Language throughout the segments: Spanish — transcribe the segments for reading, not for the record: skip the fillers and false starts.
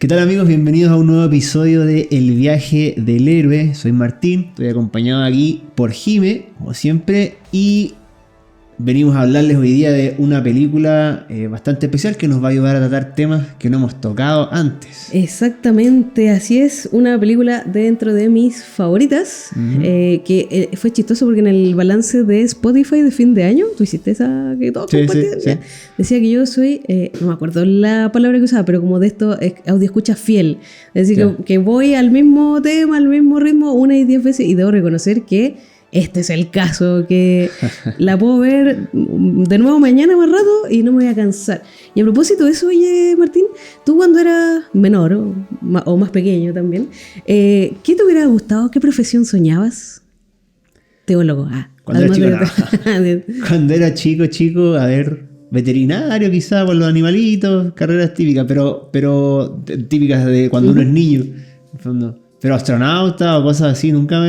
¿Qué tal, amigos? Bienvenidos a un nuevo episodio de El Viaje del Héroe. Soy Martín, estoy acompañado aquí por Jime, como siempre, y venimos a hablarles hoy día de una película bastante especial que nos va a ayudar a tratar temas que no hemos tocado antes. Exactamente, así es, una película dentro de mis favoritas, que fue chistoso porque en el balance de Spotify de fin de año, tú hiciste esa que todos compartieron, sí. Decía que yo soy, no me acuerdo la palabra que usaba, pero como de esto, audio escucha fiel, es decir, que voy al mismo tema, al mismo ritmo, 1 y 10 veces, y debo reconocer que este es el caso, que la puedo ver de nuevo mañana más rato y no me voy a cansar. Y a propósito de eso, oye, Martín, tú cuando eras menor o más pequeño también, ¿qué te hubiera gustado? ¿Qué profesión soñabas? Teólogo. Cuando era chico, a ver, veterinario quizá por los animalitos, carreras típicas, pero típicas de cuando uno es niño, en el fondo. Pero astronauta o cosas así nunca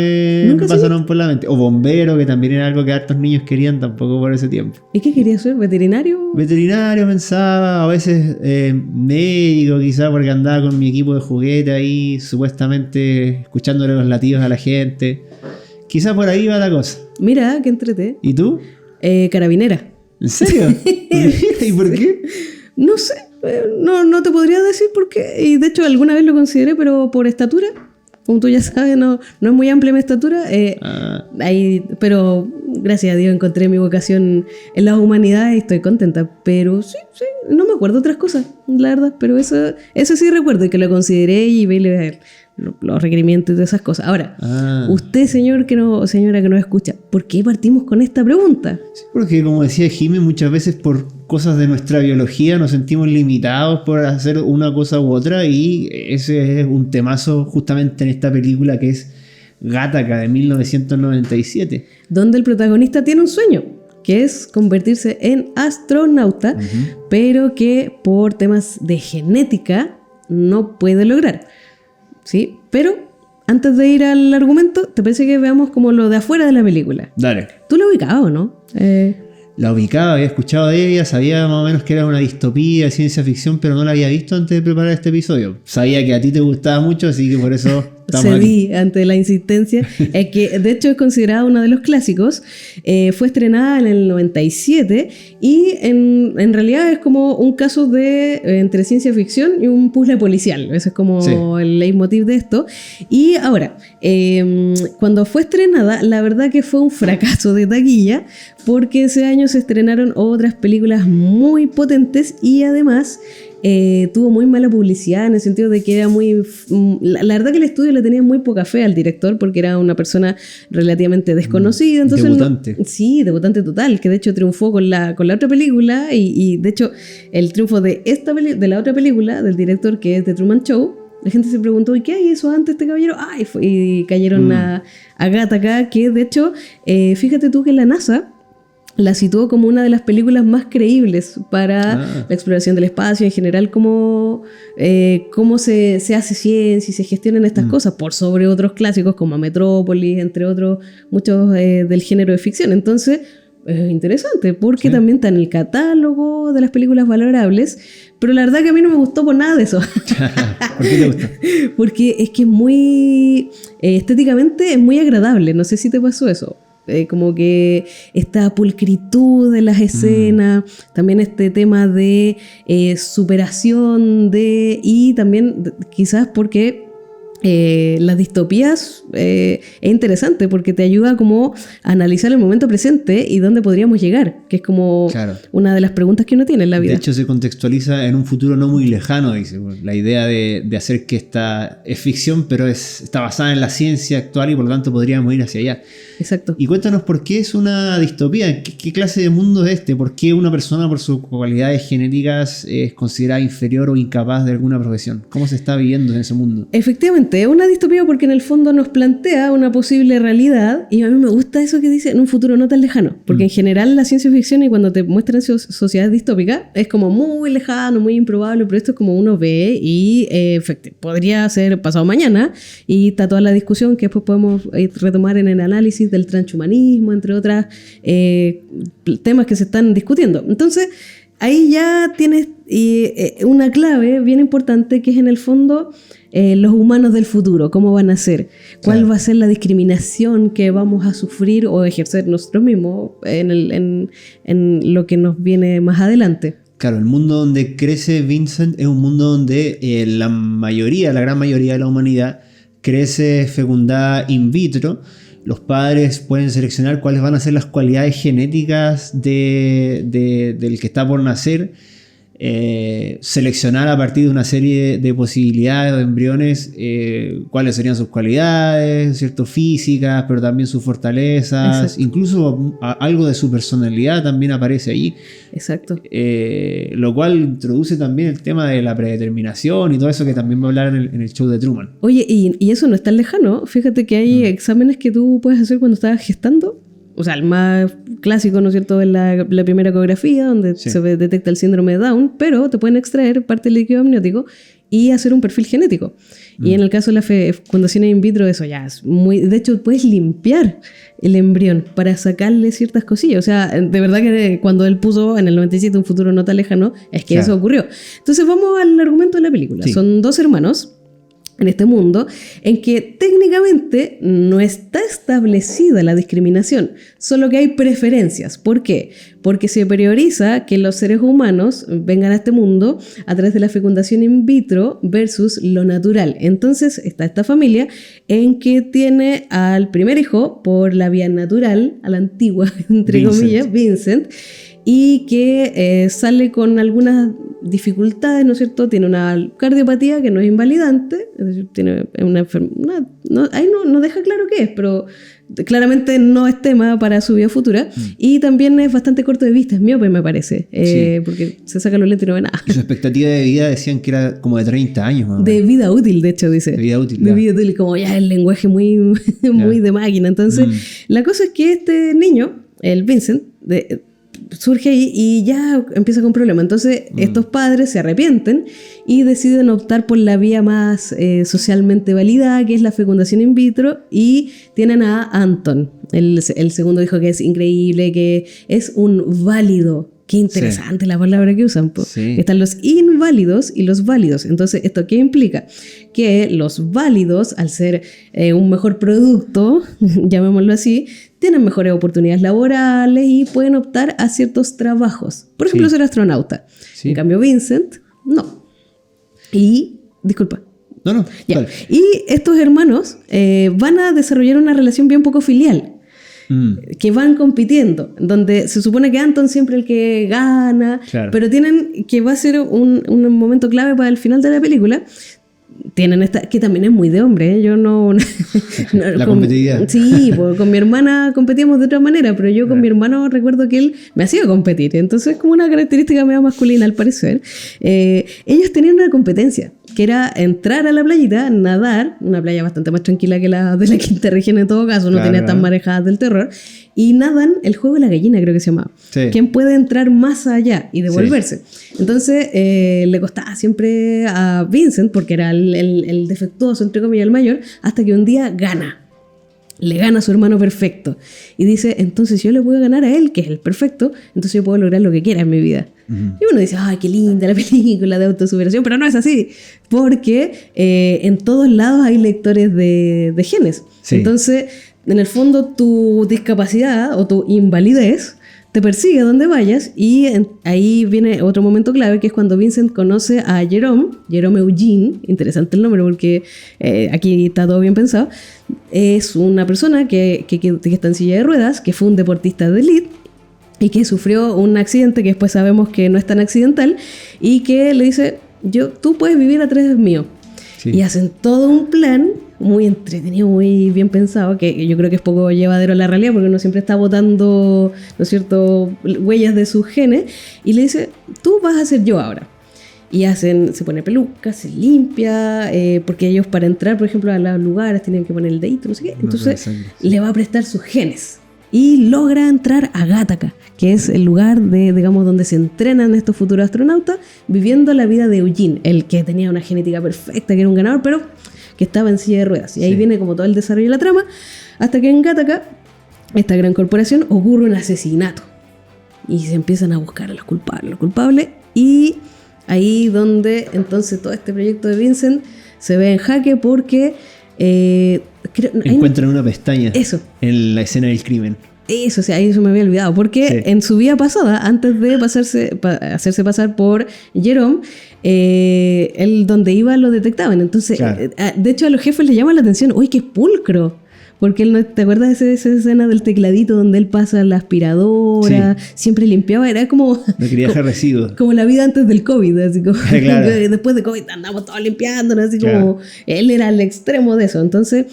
pasaron por la mente. O bombero, que también era algo que hartos niños querían tampoco por ese tiempo. ¿Y qué querías ser? ¿Veterinario? Veterinario pensaba, a veces médico quizá, porque andaba con mi equipo de juguete ahí, supuestamente escuchándole los latidos a la gente. Quizá por ahí va la cosa. Mira, qué entrete. ¿Y tú? Carabinera. ¿En serio? ¿Y por qué? No sé, no te podría decir por qué. Y de hecho alguna vez lo consideré, pero por estatura. Como tú ya sabes, no es muy amplia mi estatura. Pero gracias a Dios encontré mi vocación en las humanidades y estoy contenta. Pero sí, no me acuerdo otras cosas, la verdad. Pero eso sí recuerdo y que lo consideré y vi los requerimientos y todas esas cosas. Ahora, usted, señora que nos escucha, ¿por qué partimos con esta pregunta? Sí, porque como decía Jimmy, muchas veces por cosas de nuestra biología nos sentimos limitados por hacer una cosa u otra, y ese es un temazo justamente en esta película que es Gattaca de 1997. Donde el protagonista tiene un sueño, que es convertirse en astronauta, pero que por temas de genética no puede lograr. ¿Sí? Pero antes de ir al argumento, ¿te parece que veamos como lo de afuera de la película? Dale. ¿Tú la ubicabas o no? La ubicaba, había escuchado de ella, sabía más o menos que era una distopía de ciencia ficción, pero no la había visto antes de preparar este episodio. Sabía que a ti te gustaba mucho, así que por eso estamos cedí aquí ante la insistencia. Es que de hecho es considerada uno de los clásicos. Fue estrenada en el 97 y en realidad es como un caso de entre ciencia ficción y un puzzle policial. Ese es como el leitmotiv de esto. Y ahora, cuando fue estrenada, la verdad que fue un fracaso de taquilla, porque ese año se estrenaron otras películas muy potentes y además tuvo muy mala publicidad en el sentido de que era muy... La verdad que el estudio le tenía muy poca fe al director porque era una persona relativamente desconocida. Entonces, debutante. Sí, debutante total, que de hecho triunfó con la otra película y de hecho el triunfo de la otra película del director, que es The Truman Show, la gente se preguntó, ¿y qué hizo antes este caballero? Y cayeron a Gattaca, que de hecho, fíjate tú que la NASA la situó como una de las películas más creíbles para la exploración del espacio, en general cómo se hace ciencia y se gestionan estas cosas, por sobre otros clásicos como Metrópolis, entre otros, muchos del género de ficción. Entonces, es interesante, porque también está en el catálogo de las películas valorables, pero la verdad que a mí no me gustó por nada de eso. ¿Por qué te gusta? Porque es que es muy... estéticamente es muy agradable, no sé si te pasó eso. Como que esta pulcritud de las escenas, también este tema de superación y también quizás porque las distopías es interesante porque te ayuda como a analizar el momento presente y dónde podríamos llegar, que es como una de las preguntas que uno tiene en la vida. De hecho, se contextualiza en un futuro no muy lejano, dice. La idea de hacer que esta es ficción, pero está basada en la ciencia actual y por lo tanto podríamos ir hacia allá. Exacto. Y cuéntanos por qué es una distopía. ¿Qué clase de mundo es este? ¿Por qué una persona por sus cualidades genéticas es considerada inferior o incapaz de alguna profesión? ¿Cómo se está viviendo en ese mundo? Efectivamente, es una distopía porque en el fondo nos plantea una posible realidad, y a mí me gusta eso que dice en un futuro no tan lejano, porque en general la ciencia ficción y cuando te muestran sociedades distópicas es como muy lejano, muy improbable, pero esto es como uno ve y podría ser pasado mañana, y está toda la discusión que después podemos retomar en el análisis del transhumanismo, entre otras temas que se están discutiendo. Entonces, ahí ya tienes una clave bien importante que es en el fondo los humanos del futuro, cómo van a ser, cuál Claro. va a ser la discriminación que vamos a sufrir o ejercer nosotros mismos en lo que nos viene más adelante. Claro, el mundo donde crece Vincent es un mundo donde la gran mayoría de la humanidad crece fecundada in vitro. Los padres pueden seleccionar cuáles van a ser las cualidades genéticas del que está por nacer, seleccionar a partir de una serie de posibilidades o de embriones cuáles serían sus cualidades, ¿cierto? Físicas, pero también sus fortalezas. Exacto. Incluso algo de su personalidad también aparece ahí. Exacto. Lo cual introduce también el tema de la predeterminación y todo eso que también va a hablar en el show de Truman. Oye, y eso no es tan lejano. Fíjate que hay exámenes que tú puedes hacer cuando estás gestando. O sea, el más clásico, ¿no es cierto?, es la primera ecografía, donde Sí. se detecta el síndrome de Down, pero te pueden extraer parte del líquido amniótico y hacer un perfil genético. Y en el caso de la fecundación in vitro, eso ya es muy... De hecho, puedes limpiar el embrión para sacarle ciertas cosillas. O sea, de verdad que cuando él puso en el 97 un futuro no tan lejano, es que Claro. eso ocurrió. Entonces vamos al argumento de la película. Sí. Son dos hermanos en este mundo en que técnicamente no está establecida la discriminación, solo que hay preferencias. ¿Por qué? Porque se prioriza que los seres humanos vengan a este mundo a través de la fecundación in vitro versus lo natural. Entonces está esta familia en que tiene al primer hijo por la vía natural, a la antigua, entre Vincent. comillas, Vincent, y que sale con algunas dificultades, ¿no es cierto? Tiene una cardiopatía que no es invalidante, es decir, tiene una enfermedad, ahí no deja claro qué es, pero claramente no es tema para su vida futura, y también es bastante corto de vista, es miope me parece, Sí. porque se saca los lentes y no ve nada. Y su expectativa de vida decían que era como de 30 años más o De menos. vida útil, de hecho, dice. De vida útil, De ya. vida útil, como ya el lenguaje muy, muy de máquina. Entonces, la cosa es que este niño, el Vincent, surge ahí y ya empieza con problemas. Entonces, estos padres se arrepienten y deciden optar por la vía más socialmente validada, que es la fecundación in vitro, y tienen a Anton, el segundo hijo, que es increíble, que es un válido. Qué interesante la palabra que usan. Sí. Están los inválidos y los válidos. Entonces, ¿esto qué implica? Que los válidos, al ser un mejor producto, llamémoslo así, tienen mejores oportunidades laborales y pueden optar a ciertos trabajos. Por ejemplo, Sí. ser astronauta. Sí. En cambio, Vincent, no. Y, disculpa. No, Ya. vale. Y estos hermanos van a desarrollar una relación bien poco filial, que van compitiendo, donde se supone que Anton siempre el que gana, Claro. pero tienen, que va a ser un momento clave para el final de la película, tienen esta, que también es muy de hombre, ¿eh? Yo no... La competitividad. Sí, pues, con mi hermana competíamos de otra manera, pero yo con mi hermano recuerdo que él me hacía competir, entonces es como una característica medio masculina al parecer. Ellos tenían una competencia, que era entrar a la playita, nadar, una playa bastante más tranquila que la de la quinta región en todo caso, no Claro. tenía tan marejadas del terror, y nadan el juego de la gallina, creo que se llamaba. Sí. ¿Quién puede entrar más allá y devolverse? Entonces le costaba siempre a Vincent, porque era el defectuoso, entre comillas, el mayor, hasta que un día gana. Le gana a su hermano perfecto. Y dice, entonces si yo le puedo ganar a él, que es el perfecto, entonces yo puedo lograr lo que quiera en mi vida. Y uno dice, ay, qué linda la película de autosuperación, pero no es así, porque en todos lados hay lectores de genes. Sí. Entonces, en el fondo, tu discapacidad o tu invalidez te persigue a donde vayas, y ahí viene otro momento clave, que es cuando Vincent conoce a Jerome Eugene, interesante el nombre porque aquí está todo bien pensado, es una persona que está en silla de ruedas, que fue un deportista de élite y que sufrió un accidente que después sabemos que no es tan accidental, y que le dice, tú puedes vivir a través mío. Sí. Y hacen todo un plan muy entretenido, muy bien pensado, que yo creo que es poco llevadero a la realidad, porque uno siempre está botando, ¿no es cierto?, huellas de sus genes, y le dice, tú vas a ser yo ahora. Y se pone peluca, se limpia, porque ellos para entrar, por ejemplo, a los lugares tienen que poner el dedito, no sé qué, entonces sangre, le va a prestar sus genes. Y logra entrar a Gattaca, que es el lugar digamos, donde se entrenan estos futuros astronautas, viviendo la vida de Eugene, el que tenía una genética perfecta, que era un ganador, pero que estaba en silla de ruedas. Y ahí viene como todo el desarrollo de la trama, hasta que en Gattaca, esta gran corporación, ocurre un asesinato. y se empiezan a buscar a los culpables, y ahí donde entonces todo este proyecto de Vincent se ve en jaque porque encuentran una pestaña eso. En la escena del crimen. Eso, o sea, ahí se me había olvidado. Porque sí, en su vida pasada, antes de hacerse pasar por Jerome, él donde iba lo detectaban. Entonces, claro, de hecho a los jefes les llama la atención, uy, qué pulcro. Porque él no, ¿te acuerdas de esa escena del tecladito donde él pasa la aspiradora? Sí. Siempre limpiaba, era como... No quería dejar residuos. Como la vida antes del COVID, así como... Claro. Después de COVID andamos todos limpiando, así claro, como... Él era el extremo de eso. Entonces,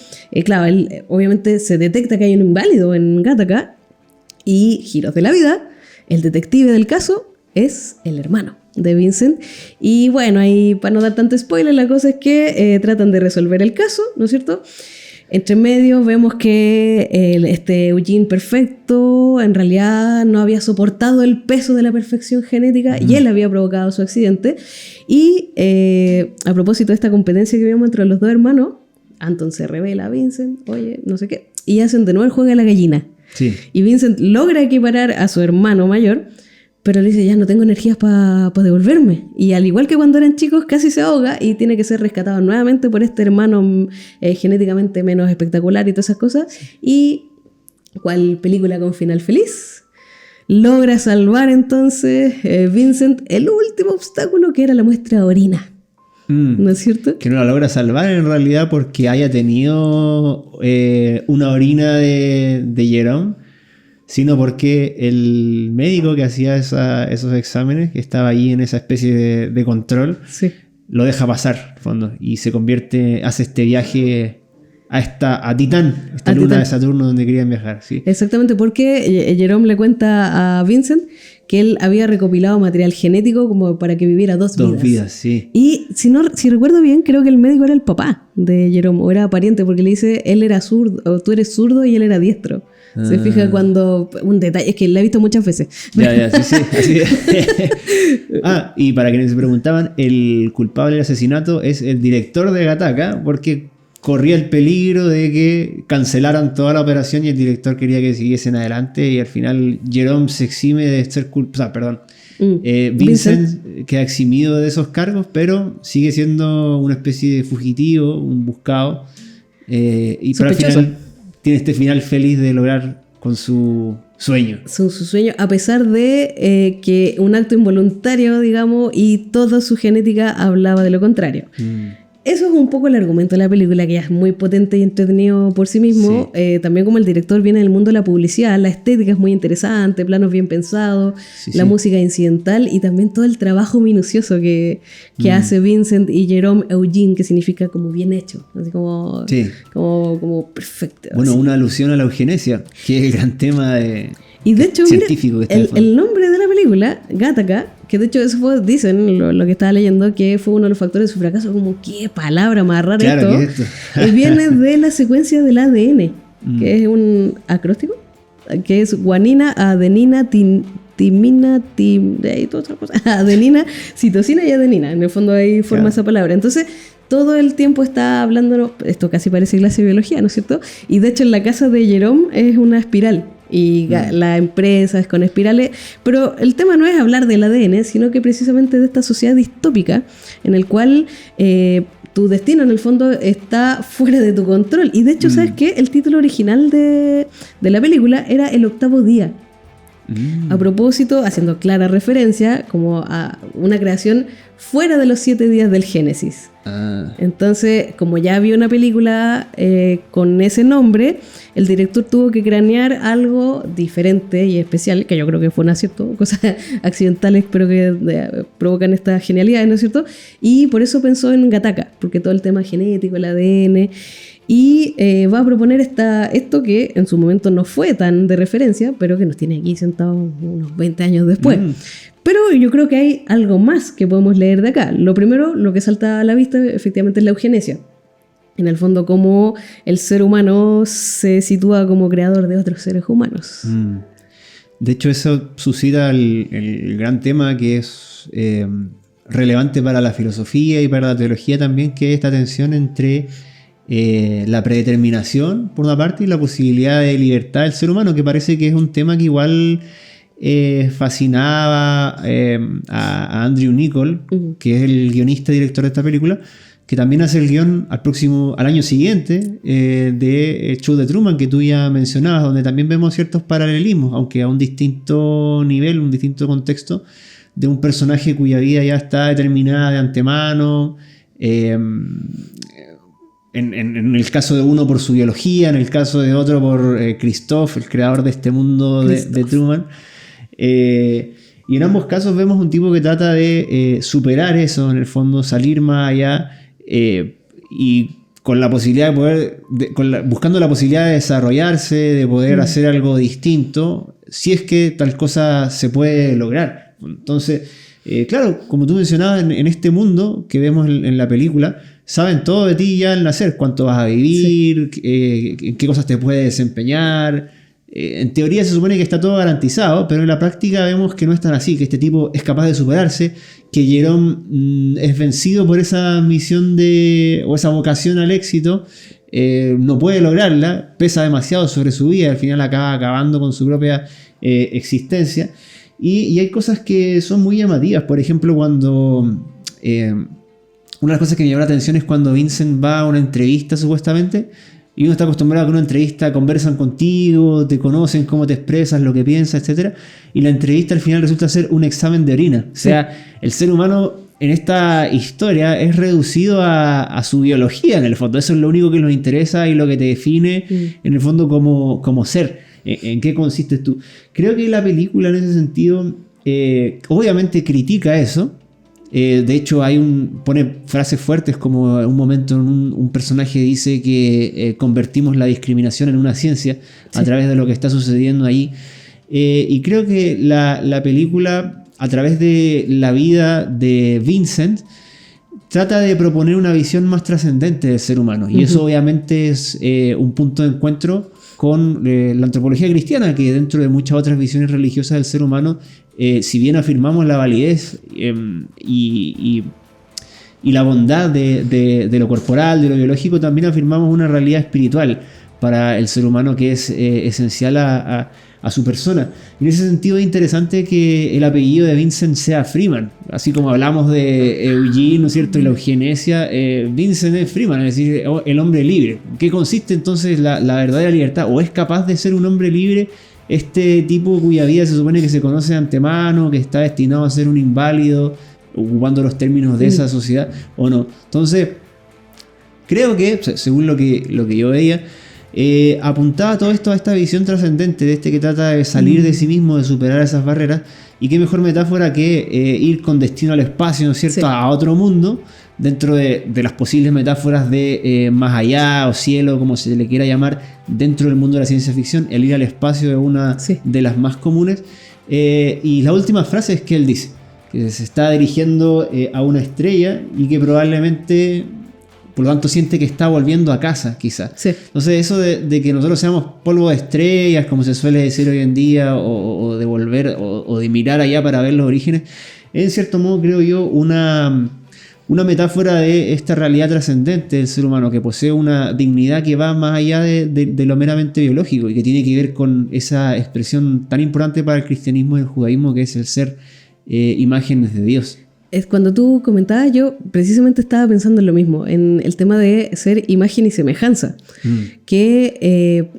claro, él obviamente se detecta que hay un inválido en Gattaca y giros de la vida, el detective del caso es el hermano de Vincent. Y bueno, ahí para no dar tanto spoiler, la cosa es que tratan de resolver el caso, ¿no es cierto? Entre medio vemos que este Eugene perfecto en realidad no había soportado el peso de la perfección genética y él había provocado su accidente. Y a propósito de esta competencia que vemos entre los dos hermanos, Anton se revela a Vincent, oye, no sé qué, y hacen de nuevo el juego de la gallina. Sí. Y Vincent logra equiparar a su hermano mayor, pero le dice, ya no tengo energías para devolverme. Y al igual que cuando eran chicos, casi se ahoga y tiene que ser rescatado nuevamente por este hermano genéticamente menos espectacular y todas esas cosas. Y, ¿cuál película con final feliz? Logra salvar entonces Vincent el último obstáculo, que era la muestra de orina. ¿No es cierto? Que no la logra salvar en realidad porque haya tenido una orina de Jerome, sino porque el médico que hacía esos exámenes, que estaba ahí en esa especie de control, sí, lo deja pasar, en fondo, y se convierte, hace este viaje a Titán, esta luna de Saturno donde querían viajar. ¿Sí? Exactamente, porque Jerome le cuenta a Vincent que él había recopilado material genético como para que viviera dos vidas. Sí. Y si recuerdo bien, creo que el médico era el papá de Jerome, o era pariente, porque le dice, él era zurdo, o tú eres zurdo y él era diestro. Se fija cuando... Un detalle, es que la he visto muchas veces. Ya, sí. Así y para quienes se preguntaban, el culpable del asesinato es el director de Gattaca, porque corría el peligro de que cancelaran toda la operación y el director quería que siguiesen adelante, y al final Jerome se exime de ser culpable. Vincent queda eximido de esos cargos, pero sigue siendo una especie de fugitivo, un buscado, y para el final tiene este final feliz de lograr con su sueño. Su sueño, a pesar de que un acto involuntario, digamos, y toda su genética hablaba de lo contrario. Eso es un poco el argumento de la película, que ya es muy potente y entretenido por sí mismo. Sí. También como el director viene del mundo de la publicidad, la estética es muy interesante, planos bien pensados, la música incidental y también todo el trabajo minucioso que hace Vincent y Jerome Eugene, que significa como bien hecho, así como, como perfecto. Bueno, así. Una alusión a la eugenesia, que es el gran tema y de hecho, científico mira, que está el nombre de la película, Gattaca, que de hecho eso fue, dicen, lo que estaba leyendo, que fue uno de los factores de su fracaso, como qué palabra más rara esto. Viene de la secuencia del ADN, que es un acróstico, que es guanina, adenina, timina, y todas otras cosas. Adenina, citosina y adenina, en el fondo ahí forma esa palabra. Entonces, todo el tiempo está hablando, esto casi parece clase de biología, ¿no es cierto? Y de hecho en la casa de Jerome es una espiral. Y la empresa es con espirales, pero el tema no es hablar del ADN, sino que precisamente de esta sociedad distópica en el cual tu destino en el fondo está fuera de tu control. Y de hecho, ¿sabes qué? El título original de la película era El octavo día. A propósito, haciendo clara referencia como a una creación fuera de los 7 días del Génesis. Entonces, como ya había una película con ese nombre, el director tuvo que cranear algo diferente y especial, que yo creo que fue un acierto, cosas accidentales pero que provocan esta genialidad, ¿no es cierto? Y por eso pensó en Gattaca, porque todo el tema genético, el ADN, y va a proponer esto que en su momento no fue tan de referencia, pero que nos tiene aquí sentados unos 20 años después. Pero yo creo que hay algo más que podemos leer de acá. Lo primero, lo que salta a la vista, efectivamente, es la eugenesia. En el fondo, cómo el ser humano se sitúa como creador de otros seres humanos. De hecho, eso suscita el gran tema que es relevante para la filosofía y para la teología también, que es esta tensión entre la predeterminación, por una parte, y la posibilidad de libertad del ser humano, que parece que es un tema que igual fascinaba a Andrew Niccol, que es el guionista y director de esta película, que también hace el guión al año siguiente de El Show de Truman, que tú ya mencionabas, donde también vemos ciertos paralelismos, aunque a un distinto nivel, un distinto contexto, de un personaje cuya vida ya está determinada de antemano. En el caso de uno por su biología, en el caso de otro por Christoph, el creador de este mundo de Truman. Y en ambos casos vemos un tipo que trata de superar eso, en el fondo, salir más allá y con la posibilidad de poder, buscando la posibilidad de desarrollarse, de poder hacer algo distinto, si es que tal cosa se puede lograr. Entonces, claro, como tú mencionabas, en este mundo que vemos en la película, saben todo de ti ya al nacer, cuánto vas a vivir, en qué cosas te puedes desempeñar. En teoría se supone que está todo garantizado, pero en la práctica vemos que no es tan así, que este tipo es capaz de superarse, que Jerome es vencido por esa misión o esa vocación al éxito, no puede lograrla, pesa demasiado sobre su vida, al final acaba acabando con su propia existencia. Y hay cosas que son muy llamativas, por ejemplo, cuando... una de las cosas que me llamó la atención es cuando Vincent va a una entrevista, supuestamente, y uno está acostumbrado a que en una entrevista conversan contigo, te conocen, cómo te expresas, lo que piensas, etc. Y la entrevista al final resulta ser un examen de orina. O sea, el ser humano en esta historia es reducido a su biología, en el fondo. Eso es lo único que nos interesa y lo que te define, en el fondo, como ser. ¿En qué consistes tú? Creo que la película, en ese sentido, obviamente critica eso. De hecho, pone frases fuertes, como en un momento un personaje dice que convertimos la discriminación en una ciencia a través de lo que está sucediendo ahí. Y creo que la película, a través de la vida de Vincent, trata de proponer una visión más trascendente del ser humano. Y eso obviamente es un punto de encuentro con la antropología cristiana, que dentro de muchas otras visiones religiosas del ser humano, si bien afirmamos la validez y la bondad de lo corporal, de lo biológico, también afirmamos una realidad espiritual para el ser humano que es esencial a su persona. En ese sentido es interesante que el apellido de Vincent sea Freeman, así como hablamos de Eugene, ¿no es cierto?, y la eugenesia. Vincent es Freeman, es decir, el hombre libre. ¿Qué consiste entonces la verdadera libertad? ¿O es capaz de ser un hombre libre este tipo cuya vida se supone que se conoce de antemano, que está destinado a ser un inválido, ocupando los términos de esa sociedad, o no? Entonces, creo que, según lo que yo veía, apuntaba todo esto a esta visión trascendente de que trata de salir de sí mismo, de superar esas barreras. Y qué mejor metáfora que ir con destino al espacio, ¿no es cierto?, a otro mundo, dentro de las posibles metáforas de más allá o cielo, como se le quiera llamar, dentro del mundo de la ciencia ficción. El ir al espacio es una de las más comunes. Y la última frase es que él dice que se está dirigiendo a una estrella y que probablemente, por lo tanto, siente que está volviendo a casa, quizás. Sí. Entonces, eso de que nosotros seamos polvo de estrellas, como se suele decir hoy en día, o de volver, o de mirar allá para ver los orígenes, es, en cierto modo, creo yo, una metáfora de esta realidad trascendente del ser humano, que posee una dignidad que va más allá de lo meramente biológico, y que tiene que ver con esa expresión tan importante para el cristianismo y el judaísmo, que es el ser imágenes de Dios. Es cuando tú comentabas, yo precisamente estaba pensando en lo mismo, en el tema de ser imagen y semejanza, que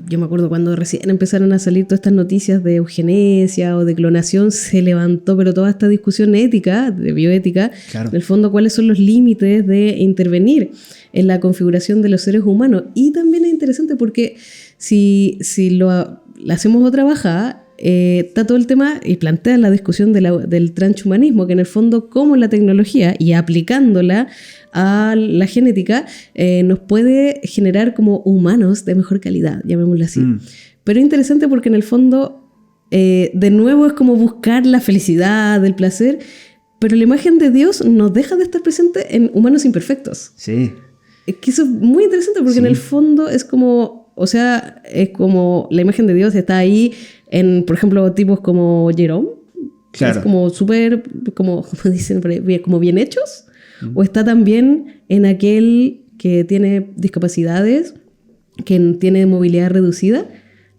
yo me acuerdo cuando recién empezaron a salir todas estas noticias de eugenesia o de clonación, se levantó pero toda esta discusión ética, de bioética, claro. En el fondo, cuáles son los límites de intervenir en la configuración de los seres humanos. Y también es interesante porque si lo hacemos otra bajada, está todo el tema y plantea la discusión del transhumanismo, que en el fondo, como la tecnología y aplicándola a la genética, nos puede generar como humanos de mejor calidad, llamémoslo así. Pero es interesante porque en el fondo, de nuevo, es como buscar la felicidad, el placer, pero la imagen de Dios no deja de estar presente en humanos imperfectos. Sí. Es que eso es muy interesante porque en el fondo es como, o sea, es como la imagen de Dios está ahí en, por ejemplo, tipos como Jerome, claro. Es como súper, como dicen, como bien hechos, o está también en aquel que tiene discapacidades, que tiene movilidad reducida.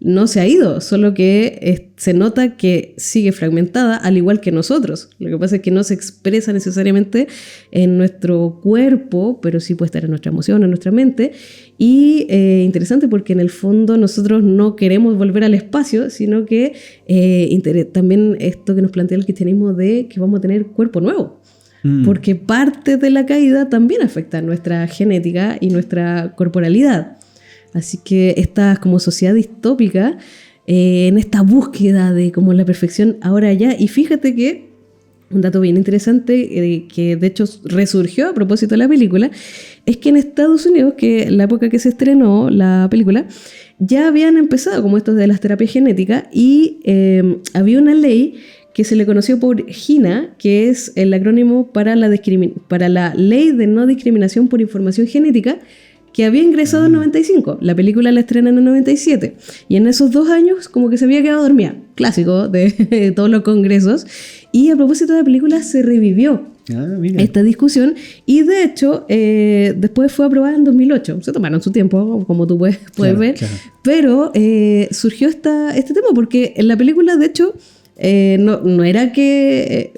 no se ha ido, solo que se nota que sigue fragmentada, al igual que nosotros. Lo que pasa es que no se expresa necesariamente en nuestro cuerpo, pero sí puede estar en nuestra emoción, en nuestra mente. Y interesante porque en el fondo nosotros no queremos volver al espacio, sino que también esto que nos plantea el cristianismo de que vamos a tener cuerpo nuevo. Porque parte de la caída también afecta a nuestra genética y nuestra corporalidad. Así que esta como sociedad distópica, en esta búsqueda de como la perfección ahora ya, y fíjate que un dato bien interesante que de hecho resurgió a propósito de la película, es que en Estados Unidos, que la época que se estrenó la película, ya habían empezado como esto de las terapias genéticas y había una ley que se le conoció por GINA, que es el acrónimo para la Ley de No Discriminación por Información Genética, que había ingresado en 95. La película la estrenan en 97. Y en esos 2 años como que se había quedado dormida. Clásico de todos los congresos. Y a propósito de la película se revivió esta discusión. Y de hecho, después fue aprobada en 2008. Se tomaron su tiempo, como tú puedes ver. Claro. Pero surgió este tema porque en la película, de hecho, no era que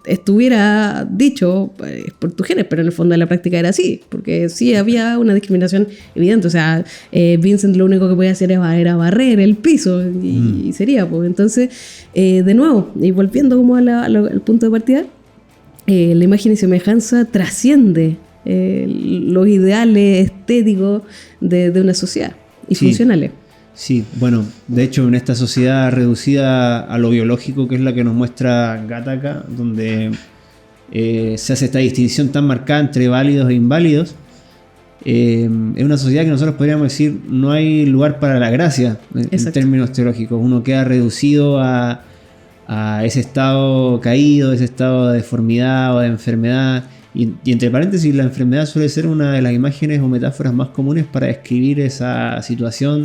estuviera dicho por tus genes, pero en el fondo de la práctica era así, porque sí había una discriminación evidente. O sea, Vincent lo único que podía hacer era barrer el piso y sería, pues. Entonces, de nuevo, y volviendo como al punto de partida, la imagen y semejanza trasciende los ideales estéticos de una sociedad y funcionales. Sí, bueno, de hecho en esta sociedad reducida a lo biológico, que es la que nos muestra Gattaca, donde se hace esta distinción tan marcada entre válidos e inválidos, es una sociedad que nosotros podríamos decir no hay lugar para la gracia en términos teológicos. Uno queda reducido a ese estado caído, ese estado de deformidad o de enfermedad. Y entre paréntesis, la enfermedad suele ser una de las imágenes o metáforas más comunes para describir esa situación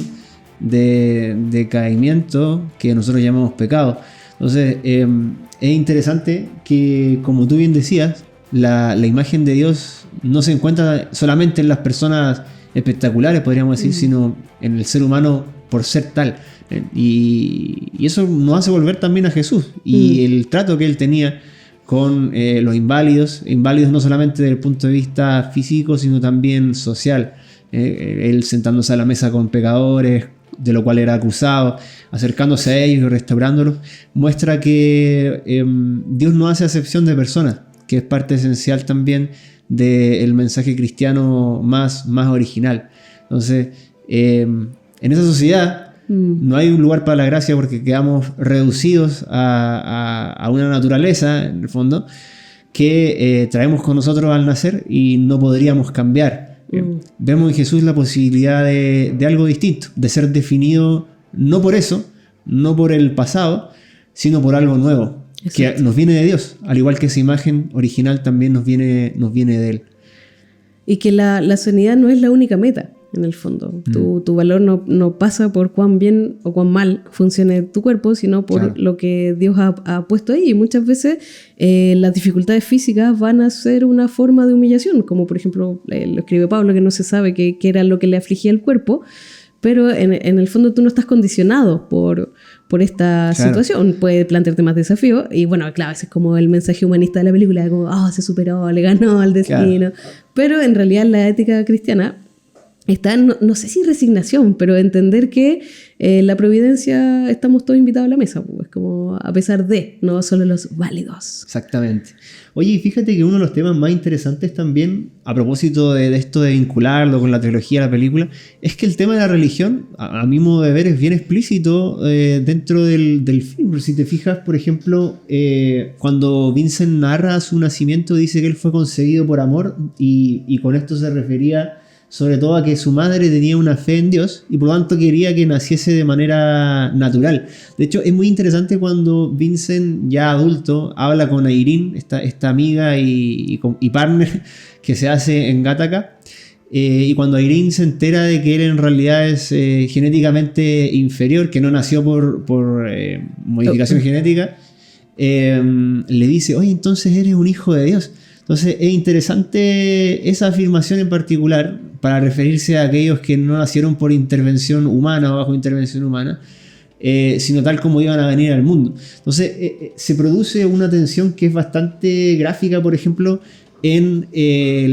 de decaimiento que nosotros llamamos pecado. Entonces es interesante que, como tú bien decías, la imagen de Dios no se encuentra solamente en las personas espectaculares, podríamos decir, sino en el ser humano por ser tal. Y eso nos hace volver también a Jesús y el trato que él tenía con los inválidos no solamente desde el punto de vista físico, sino también social. Él sentándose a la mesa con pecadores, de lo cual era acusado, acercándose a ellos y restaurándolos, muestra que Dios no hace acepción de personas, que es parte esencial también del mensaje cristiano más original. Entonces, en esa sociedad no hay un lugar para la gracia porque quedamos reducidos a una naturaleza, en el fondo, que traemos con nosotros al nacer y no podríamos cambiar. Vemos en Jesús la posibilidad de algo distinto, de ser definido no por eso, no por el pasado, sino por algo nuevo. Exacto. Que nos viene de Dios, al igual que esa imagen original también nos viene de Él. Y que la sanidad no es la única meta, en el fondo. Tu valor no pasa por cuán bien o cuán mal funcione tu cuerpo, sino por lo que Dios ha puesto ahí. Y muchas veces las dificultades físicas van a ser una forma de humillación, como por ejemplo lo escribe Pablo, que no se sabe qué era lo que le afligía el cuerpo, pero en el fondo tú no estás condicionado por esta situación. Puede plantearte más desafíos. Y bueno, claro, ese es como el mensaje humanista de la película, como se superó, le ganó al destino. Pero en realidad la ética cristiana está, no sé si resignación, pero entender que la providencia estamos todos invitados a la mesa, pues, como a pesar de, no solo los válidos. Exactamente. Oye, fíjate que uno de los temas más interesantes también, a propósito de esto de vincularlo con la teología de la película, es que el tema de la religión, a mi modo de ver, es bien explícito dentro del film. Si te fijas, por ejemplo, cuando Vincent narra su nacimiento, dice que él fue concebido por amor y con esto se refería sobre todo a que su madre tenía una fe en Dios y por lo tanto quería que naciese de manera natural. De hecho, es muy interesante cuando Vincent, ya adulto, habla con Irene, esta amiga y partner que se hace en Gattaca, y cuando Irene se entera de que él en realidad es genéticamente inferior, que no nació por modificación genética, le dice, oye, entonces eres un hijo de Dios. Entonces es interesante esa afirmación en particular para referirse a aquellos que no nacieron por intervención humana o bajo intervención humana, sino tal como iban a venir al mundo. Entonces se produce una tensión que es bastante gráfica, por ejemplo, en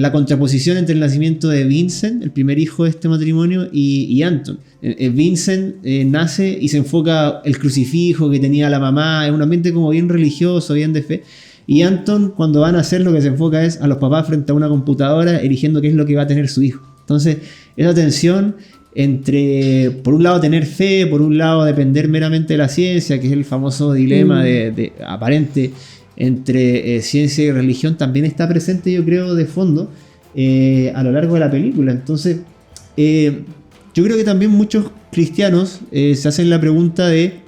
la contraposición entre el nacimiento de Vincent, el primer hijo de este matrimonio, y Anton. Vincent nace y se enfoca el crucifijo que tenía la mamá, es un ambiente como bien religioso, bien de fe. Y Anton, cuando van a hacer, lo que se enfoca es a los papás frente a una computadora eligiendo qué es lo que va a tener su hijo. Entonces, esa tensión entre, por un lado, tener fe, por un lado, depender meramente de la ciencia, que es el famoso dilema de aparente entre ciencia y religión, también está presente, yo creo, de fondo a lo largo de la película. Entonces, yo creo que también muchos cristianos se hacen la pregunta de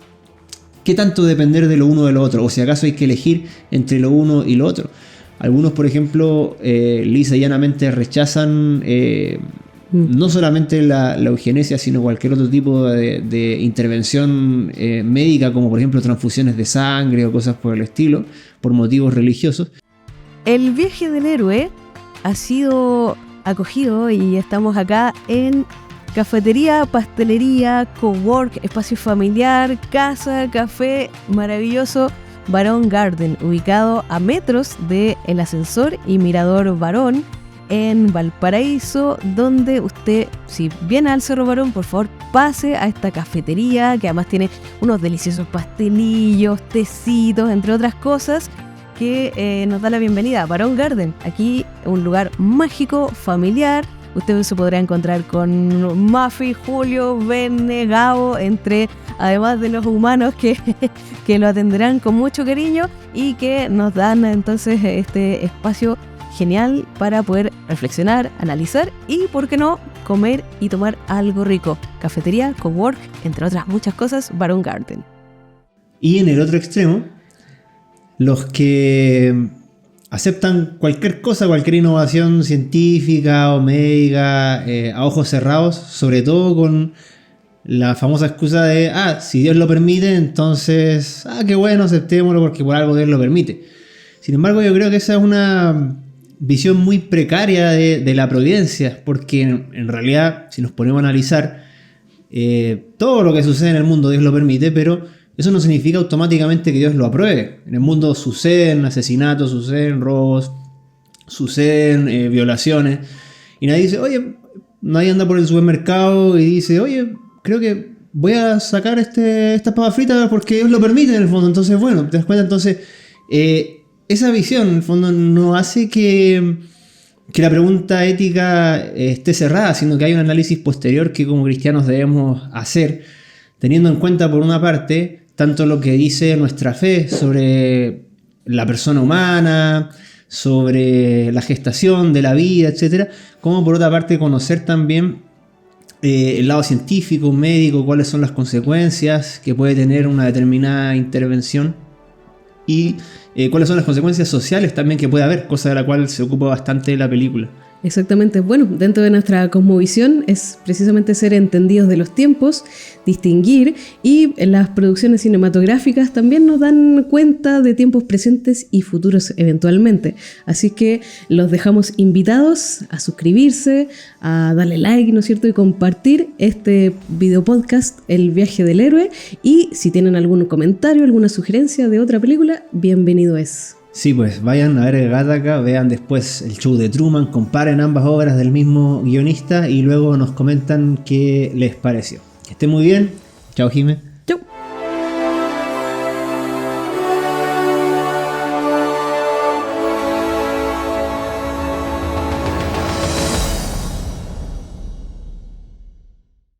¿qué tanto depender de lo uno o de lo otro? O si acaso hay que elegir entre lo uno y lo otro. Algunos, por ejemplo, lisa y llanamente rechazan no solamente la eugenesia, sino cualquier otro tipo de intervención médica, como por ejemplo transfusiones de sangre o cosas por el estilo, por motivos religiosos. El viaje del héroe ha sido acogido y estamos acá en cafetería, pastelería, cowork, espacio familiar, casa, café, maravilloso Barón Garden, ubicado a metros del ascensor y mirador Barón en Valparaíso, donde usted, si viene al Cerro Barón, por favor pase a esta cafetería que además tiene unos deliciosos pastelillos, tecitos, entre otras cosas, que nos da la bienvenida a Barón Garden. Aquí un lugar mágico, familiar. Usted se podrá encontrar con Mafi, Julio, Benne, Gabo, además de los humanos que lo atenderán con mucho cariño y que nos dan entonces este espacio genial para poder reflexionar, analizar y, ¿por qué no?, comer y tomar algo rico. Cafetería, cowork, entre otras muchas cosas, Barón Garden. Y en el otro extremo, los que aceptan cualquier cosa, cualquier innovación científica o médica a ojos cerrados, sobre todo con la famosa excusa de, si Dios lo permite, entonces, qué bueno, aceptémoslo porque por algo Dios lo permite. Sin embargo, yo creo que esa es una visión muy precaria de la providencia, porque en realidad, si nos ponemos a analizar, todo lo que sucede en el mundo Dios lo permite, pero eso no significa automáticamente que Dios lo apruebe. En el mundo suceden asesinatos, suceden robos, suceden violaciones, y nadie dice, nadie anda por el supermercado y dice, creo que voy a sacar estas papas fritas porque Dios lo permite en el fondo. Entonces, bueno, te das cuenta, entonces esa visión en el fondo no hace que la pregunta ética esté cerrada, sino que hay un análisis posterior que como cristianos debemos hacer, teniendo en cuenta por una parte tanto lo que dice nuestra fe sobre la persona humana, sobre la gestación de la vida, etc., como por otra parte conocer también el lado científico, médico, cuáles son las consecuencias que puede tener una determinada intervención y cuáles son las consecuencias sociales también que puede haber, cosa de la cual se ocupa bastante la película. Exactamente. Bueno, dentro de nuestra cosmovisión es precisamente ser entendidos de los tiempos, distinguir, y las producciones cinematográficas también nos dan cuenta de tiempos presentes y futuros eventualmente. Así que los dejamos invitados a suscribirse, a darle like, ¿no es cierto?, y compartir este video podcast, El viaje del héroe, y si tienen algún comentario, alguna sugerencia de otra película, bienvenido es. Sí, pues vayan a ver Gattaca, vean después el show de Truman, comparen ambas obras del mismo guionista y luego nos comentan qué les pareció. Que estén muy bien. Chao, Jimé.